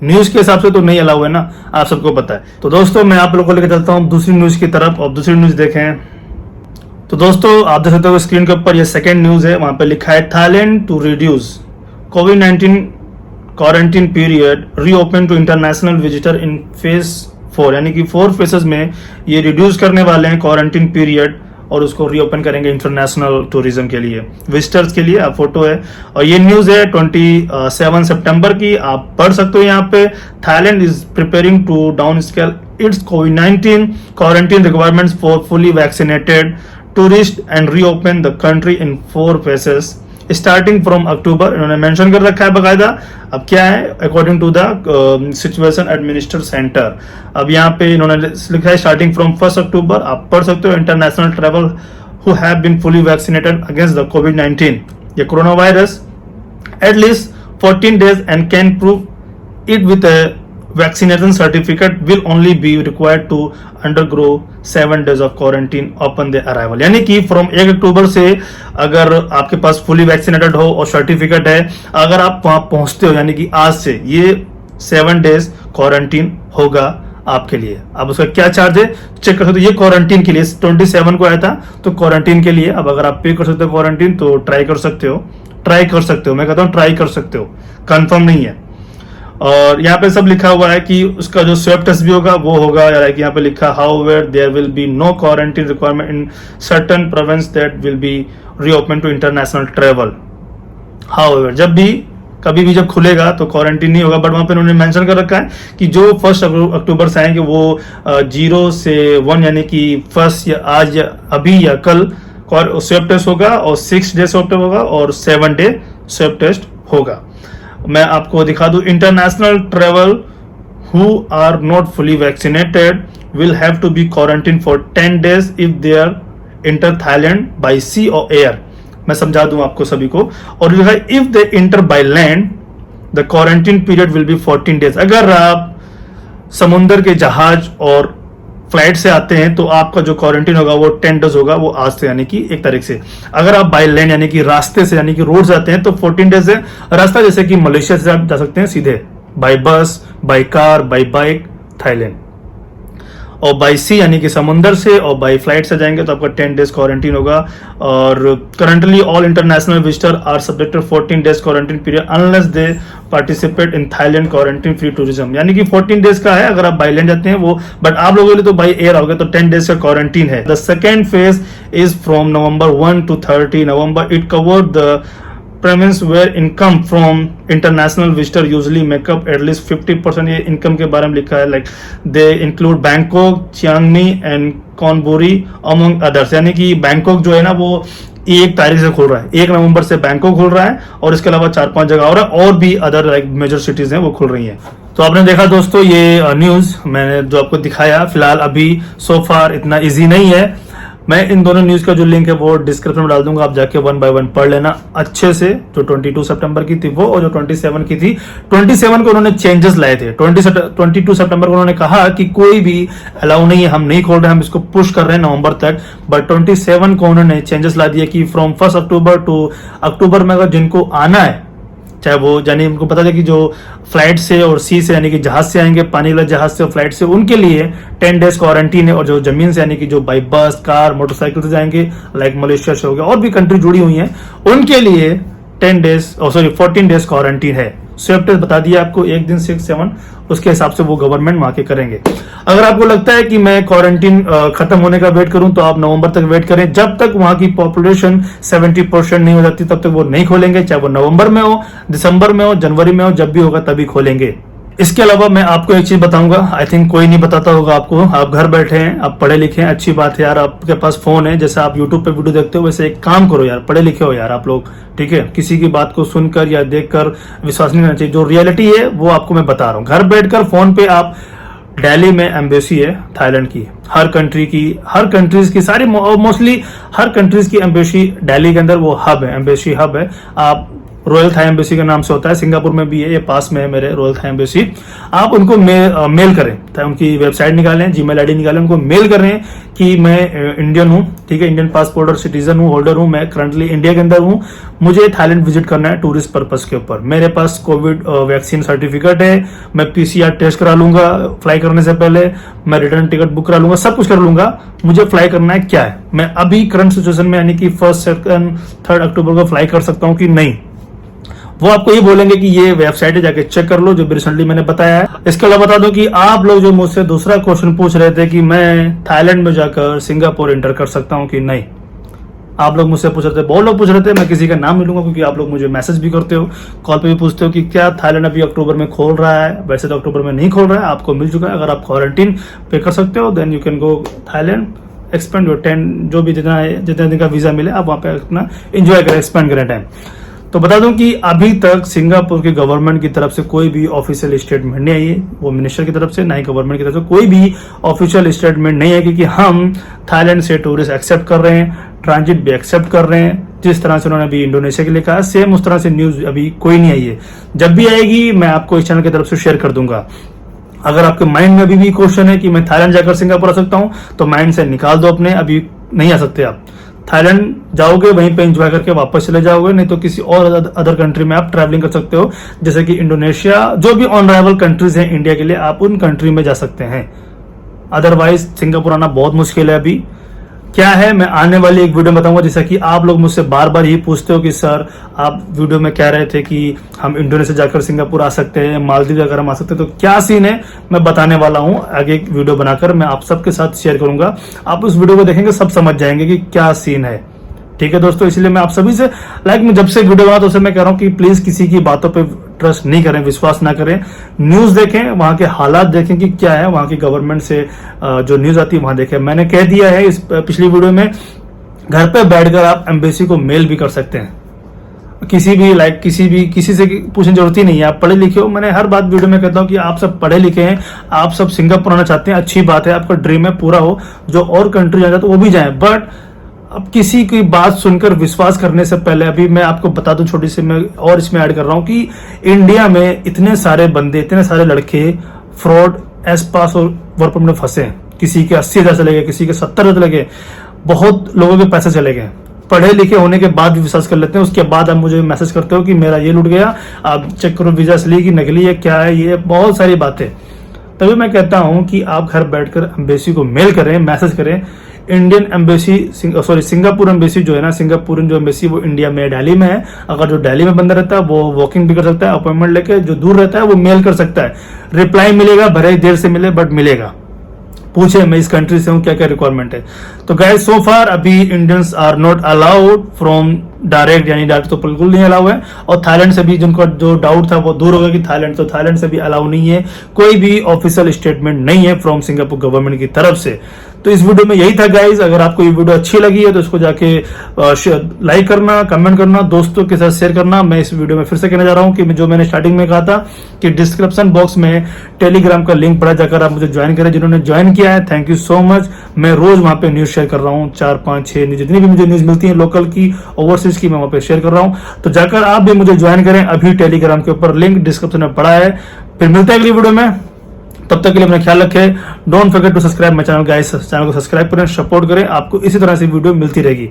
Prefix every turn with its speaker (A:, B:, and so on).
A: News के हिसाब से तो नहीं अलाउ है ना, आप सबको पता है। तो दोस्तों मैं आप लोगों को लेकर चलता हूँ दूसरी न्यूज की तरफ और दूसरी न्यूज देखें। तो दोस्तों आप देख सकते हो स्क्रीन के ऊपर ये सेकेंड न्यूज है, वहां पे लिखा है थाईलैंड टू रिड्यूस कोविड-19 quarantine period reopen to international visitor in phase 4, यानी कि 4 फेसेस में ये रिड्यूस करने वाले हैं क्वारंटीन पीरियड और उसको रीओपन करेंगे इंटरनेशनल टूरिज्म के लिए, विजिटर्स के लिए। आप फोटो है और ये न्यूज है 27 सितंबर की, आप पढ़ सकते हो यहाँ पे। Thailand is preparing to down scale its कोविड-19 quarantine requirements for fully vaccinated tourist and reopen the country in 4 phases starting from October. इन्होंने मेंशन कर रखा है बकायदा। अब क्या है, according to the situation administer center. अब यहाँ पे इन्होंने लिखा है स्टार्टिंग फ्रॉम 1 अक्टूबर। आप पढ़ सकते हो international travel who have been fully vaccinated against the कोविड-19 ये corona virus at least 14 days and can prove it with a vaccination certificate will only be required to undergo 7 days of quarantine upon their arrival। यानी कि from 1 अक्टूबर से अगर आपके पास fully vaccinated हो और certificate है, अगर आप वहां पहुंचते हो यानी कि आज से ये 7 days क्वारंटीन होगा आपके लिए। अब उसका क्या चार्ज है चेक कर सकते हो। ये क्वारंटीन के लिए 27 को आया था, तो क्वारंटीन के लिए अब अगर आप पे कर सकते हो क्वारंटीन तो ट्राई कर सकते हो। मैं कहता हूँ ट्राई कर सकते हो, कंफर्म नहीं है। और यहाँ पे सब लिखा हुआ है कि उसका जो स्वैब टेस्ट भी होगा वो होगा, यार कि यहाँ पे लिखा however there will be no quarantine requirement in certain province that will be reopen to international travel. However जब भी कभी भी जब खुलेगा तो क्वारंटीन नहीं होगा, बट वहां पे उन्होंने मेंशन कर रखा है कि जो 1 अक्टूबर से आएंगे वो 0 से 1 यानी कि फर्स्ट या आज या अभी या कल स्वैब टेस्ट होगा और 6 डे स्वैब टेस्ट होगा और 7 डे स्वैब टेस्ट होगा। मैं आपको दिखा दूं, international travel who are not fully vaccinated will have to be quarantine for 10 days if they are enter Thailand by sea or air. मैं समझा दूं आपको सभी को। और लिखा है if they inter by land the quarantine period will be 14 days। अगर आप समुद्र के जहाज और फ्लाइट से आते हैं तो आपका जो क्वारंटीन होगा वो 10 days होगा, वो आज से यानी कि 1 तारीख से। अगर आप बाय लैंड यानी कि रास्ते से यानी कि रोड से आते हैं तो 14 days है। रास्ता जैसे कि मलेशिया से आप जा सकते हैं सीधे by bus, by car, by bike Thailand, और बाय सी यानी कि समुंदर से और बाय फ्लाइट से जाएंगे तो आपका 10 days क्वारंटीन होगा। और currently all international visitor are subjected 14 days quarantine period unless they participate in Thailand quarantine free tourism. यानी कि 14 days का है अगर आप बाय लैंड जाते हैं वो, बट आप लोगों के लिए तो बाय एयर आओगे तो 10 days का क्वारंटीन है। The second phase is from November 1 to 30 November। It covered the premise where income from international visitor usually make up at least 50%। ये इनकम के बारे में लिखा है, like they include Bangkok, Chiang Mai and Chonburi among others. यानी कि Bangkok जो है ना वो 1 तारीख से खुल रहा है, 1 नवंबर से बैंकॉक खुल रहा है और इसके अलावा 4-5 जगह और भी अदर लाइक मेजर सिटीज हैं वो खुल रही हैं। तो आपने देखा दोस्तों ये न्यूज मैंने जो आपको दिखाया, फिलहाल अभी सो फार इतना इजी नहीं है। मैं इन दोनों न्यूज का जो लिंक है वो डिस्क्रिप्शन में डाल दूंगा, आप जाके 1 by 1 पढ़ लेना अच्छे से। जो 22 सितंबर की थी वो और जो 27 की थी, 27 को उन्होंने चेंजेस लाए थे। 22 सितंबर को उन्होंने कहा कि कोई भी अलाउ नहीं है, हम नहीं खोल रहे, हम इसको पुश कर रहे हैं नवंबर तक। बट 27 को उन्होंने चेंजेस ला दिए कि फ्रॉम 1 अक्टूबर टू अक्टूबर में अगर जिनको आना है, चाहे वो यानी उनको पता है कि जो फ्लाइट से और सी से यानी कि जहाज से आएंगे, पानी वाले जहाज से और फ्लाइट से, उनके लिए 10 days क्वारंटीन है। और जो जमीन से यानी कि जो बाई बस, कार, मोटरसाइकिल से जाएंगे लाइक मलेशिया से हो गया और भी कंट्री जुड़ी हुई हैं, उनके लिए 14 days क्वारंटीन है। स्वैब टेस्ट बता दिया आपको, 1 दिन 6, 7 उसके हिसाब से वो गवर्नमेंट वहां के करेंगे। अगर आपको लगता है कि मैं क्वारंटीन खत्म होने का वेट करूं तो आप नवंबर तक वेट करें। जब तक वहां की पॉपुलेशन 70% नहीं हो जाती तब तक वो नहीं खोलेंगे, चाहे वो नवंबर में हो, दिसंबर में हो, जनवरी में हो, जब भी होगा तभी खोलेंगे। इसके अलावा मैं आपको एक चीज बताऊंगा, आई थिंक कोई नहीं बताता होगा आपको। आप घर बैठे हैं, आप पढ़े लिखे हैं, अच्छी बात है यार, आपके पास फोन है, जैसे आप यूट्यूब पे वीडियो देखते हो वैसे एक काम करो यार, पढ़े लिखे हो यार आप लोग, ठीक है। किसी की बात को सुनकर या देखकर विश्वास नहीं करना चाहिए, जो रियलिटी है वो आपको मैं बता रहा हूँ। घर बैठकर फोन पे आप, दिल्ली में एम्बेसी है थाईलैंड की, हर कंट्रीज की सारी मोस्टली हर कंट्रीज की एम्बेसी दिल्ली के अंदर वो हब है, एम्बेसी हब है। आप रॉयल थाई एम्बेसी के नाम से होता है, सिंगापुर में भी है, ये पास में है मेरे रॉयल थाई एम्बेसी। आप उनको मेल करें, उनकी वेबसाइट निकालें, जीमेल आईडी निकालें, उनको मेल करें कि मैं इंडियन हूँ, ठीक है, इंडियन पासपोर्ट और सिटीजन हूँ, होल्डर हूँ, मैं करंटली इंडिया के अंदर हूँ, मुझे थाईलैंड विजिट करना है टूरिस्ट पर्पस के ऊपर, मेरे पास कोविड वैक्सीन सर्टिफिकेट है, मैं पीसीआर टेस्ट करा लूंगा फ्लाई करने से पहले, मैं रिटर्न टिकट बुक करा लूंगा, सब कुछ कर लूंगा, मुझे फ्लाई करना है क्या है, मैं अभी करंट सिचुएशन में यानी कि 1, 2, 3 अक्टूबर को फ्लाई कर सकता हूँ कि नहीं। वो आपको ये बोलेंगे कि ये वेबसाइट है, जाके चेक कर लो, जो रिसेंटली मैंने बताया है। इसके अलावा बता दूं कि आप लोग जो मुझसे दूसरा क्वेश्चन पूछ रहे थे कि मैं थाईलैंड में जाकर सिंगापुर एंटर कर सकता हूं कि नहीं, आप लोग मुझसे पूछ रहे थे, बहुत लोग पूछ रहे थे, मैं किसी का नाम नहीं लूंगा क्योंकि आप लोग मुझे मैसेज भी करते हो, कॉल पे भी पूछते हो कि क्या थाईलैंड अभी अक्टूबर में खोल रहा है। वैसे तो अक्टूबर में नहीं खोल रहा है, आपको मिल चुका है, अगर आप क्वारंटीन पे कर सकते हो then you can go Thailand, expend your 10 जो भी जितना दिन का वीजा मिले आप वहां पे अपना एंजॉय करें, एक्सपेंड करें टाइम। तो बता दूं कि अभी तक सिंगापुर की गवर्नमेंट की तरफ से कोई भी ऑफिशियल स्टेटमेंट नहीं आई है, वो मिनिस्टर की तरफ से, ना ही गवर्नमेंट की तरफ से कोई भी ऑफिशियल स्टेटमेंट नहीं है कि हम थाईलैंड से टूरिस्ट एक्सेप्ट कर रहे हैं, ट्रांजिट भी एक्सेप्ट कर रहे हैं। जिस तरह से उन्होंने अभी इंडोनेशिया के लिए कहा, सेम उस तरह से न्यूज अभी कोई नहीं आई है। जब भी आएगी मैं आपको इस चैनल की तरफ से शेयर कर दूंगा। अगर आपके माइंड में अभी भी क्वेश्चन है कि मैं थाईलैंड जाकर सिंगापुर आ सकता हूं, तो माइंड से निकाल दो अपने, अभी नहीं आ सकते आप। थाईलैंड जाओगे वहीं पे एंजॉय करके वापस चले जाओगे, नहीं तो किसी और अदर कंट्री में आप ट्रैवलिंग कर सकते हो, जैसे कि इंडोनेशिया, जो भी ऑन अराइवल कंट्रीज हैं इंडिया के लिए, आप उन कंट्री में जा सकते हैं। अदरवाइज सिंगापुर आना बहुत मुश्किल है। अभी क्या है मैं आने वाली एक वीडियो में बताऊंगा, जैसा कि आप लोग मुझसे बार बार ये पूछते हो कि सर आप वीडियो में कह रहे थे कि हम इंडोनेशिया जाकर सिंगापुर आ सकते हैं, मालदीव जाकर हम आ सकते हैं, तो क्या सीन है मैं बताने वाला हूं। आगे एक वीडियो बनाकर मैं आप सबके साथ शेयर करूंगा, आप उस वीडियो को देखेंगे सब समझ जाएंगे कि क्या सीन है, ठीक है दोस्तों। इसलिए मैं आप सभी से मैं जब से वीडियो बना तो उससे मैं कह रहा हूं कि प्लीज किसी की बातों पे ट्रस्ट नहीं करें, विश्वास ना करें, न्यूज देखें, वहां के हालात देखें कि क्या है, वहां की गवर्नमेंट से जो न्यूज आती है वहां देखें। मैंने कह दिया है इस पिछली वीडियो में, घर पे बैठकर आप एम्बेसी को मेल भी कर सकते हैं, किसी से पूछने की जरूरत ही नहीं है, आप पढ़े लिखे हो। मैंने हर बात वीडियो में कहता हूं कि आप सब पढ़े लिखे हैं, आप सब सिंगापुर आना चाहते हैं, अच्छी बात है, आपका ड्रीम है पूरा हो, जो और कंट्री जाए तो वो भी जाए, बट अब किसी की बात सुनकर विश्वास करने से पहले अभी मैं आपको बता दूं, छोटी सी मैं और इसमें ऐड कर रहा हूं कि इंडिया में इतने सारे बंदे, इतने सारे लड़के फ्रॉड, एस पास और वर्क परमिट में फंसे हैं। किसी के 80,000 चले गए, किसी के 70,000 चले गए, बहुत लोगों के पैसे चले गए। पढ़े लिखे होने के बाद भी विश्वास कर लेते हैं, उसके बाद आप मुझे मैसेज करते हो कि मेरा ये लूट गया, आप चेक करो वीजा असली की नकली है, क्या है, ये बहुत सारी बातें। तभी मैं कहता हूं कि आप घर बैठकर एम्बेसी को मेल करें, मैसेज करें। इंडियन एम्बेसी सिंगापुर एम्बेसी जो है ना, सिंगापुरन जो एम्बेसी वो इंडिया में दिल्ली में है। अगर जो दिल्ली में बंदा रहता है वो वॉकिंग भी कर सकता है, अपॉइंटमेंट लेके, जो दूर रहता है वो मेल कर सकता है, रिप्लाई मिलेगा, भले ही देर से मिले बट मिलेगा। पूछे मैं इस कंट्री से हूं, क्या क्या रिक्वायरमेंट है। तो गाइस सो फार अभी Indians are not allowed from direct, यानी डायरेक्ट तो बिल्कुल नहीं अलाउ है, और थाईलैंड से भी जिनको जो डाउट था वो दूर हो गया कि थाईलैंड से भी अलाउ नहीं है, कोई भी ऑफिशियल स्टेटमेंट नहीं है फ्रॉम सिंगापुर गवर्नमेंट की तरफ से। तो इस वीडियो में यही था गाइज। अगर आपको ये वीडियो अच्छी लगी है तो इसको जाके लाइक करना, कमेंट करना, दोस्तों के साथ शेयर करना। मैं इस वीडियो में फिर से कहना चाह रहा हूं कि जो मैंने स्टार्टिंग में कहा था कि डिस्क्रिप्शन बॉक्स में टेलीग्राम का लिंक पड़ा, जाकर आप मुझे ज्वाइन करें। जिन्होंने ज्वाइन किया है थैंक यू सो मच। मैं रोज वहां पे न्यूज शेयर कर रहा हूँ, 4, 5, 6 न्यूज जितनी भी मुझे न्यूज मिलती है, लोकल की, ओवरसीज की, मैं वहां पे शेयर कर रहा हूँ। तो जाकर आप भी मुझे ज्वाइन करें, अभी टेलीग्राम के ऊपर लिंक डिस्क्रिप्शन में पड़ा है। फिर मिलते हैं अगली वीडियो में, तब तक के लिए अपना ख्याल रखें। Don't forget to subscribe my channel guys, channel को सब्सक्राइब करें, सपोर्ट करें, आपको इसी तरह से वीडियो मिलती रहेगी।